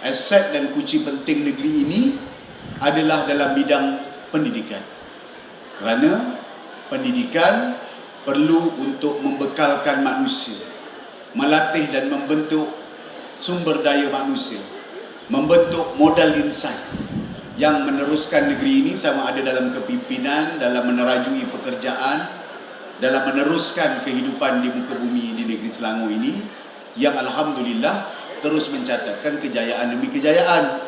aset dan kunci penting negeri ini adalah dalam bidang pendidikan. Kerana pendidikan perlu untuk membekalkan manusia, melatih dan membentuk sumber daya manusia, membentuk modal insan yang meneruskan negeri ini, sama ada dalam kepimpinan, dalam menerajui pekerjaan, dalam meneruskan kehidupan di muka bumi di negeri Selangor ini, yang alhamdulillah terus mencatatkan kejayaan demi kejayaan.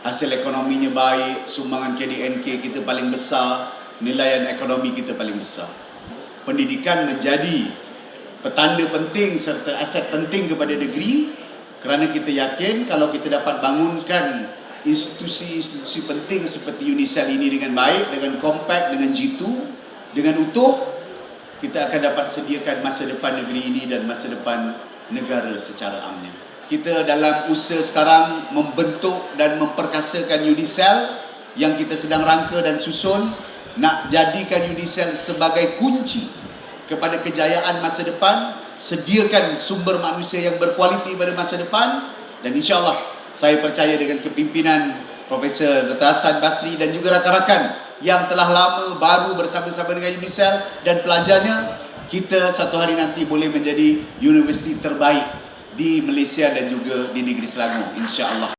Hasil ekonominya baik, sumbangan KDNK kita paling besar, nilaian ekonomi kita paling besar. Pendidikan menjadi petanda penting serta aset penting kepada negeri, kerana kita yakin kalau kita dapat bangunkan institusi-institusi penting seperti UNICEF ini dengan baik, dengan kompak, dengan jitu, dengan utuh, kita akan dapat sediakan masa depan negeri ini dan masa depan negara secara amnya. Kita dalam usaha sekarang membentuk dan memperkasakan UNICEF yang kita sedang rangka dan susun, nak jadikan UNICEF sebagai kunci kepada kejayaan masa depan, sediakan sumber manusia yang berkualiti pada masa depan, dan insya-Allah saya percaya dengan kepimpinan Profesor Dr. Hassan Basri dan juga rakan-rakan yang telah lama baru bersama-sama dengan UNICEF dan pelajarnya, kita satu hari nanti boleh menjadi universiti terbaik di Malaysia dan juga di negeri Selangor, insya-Allah.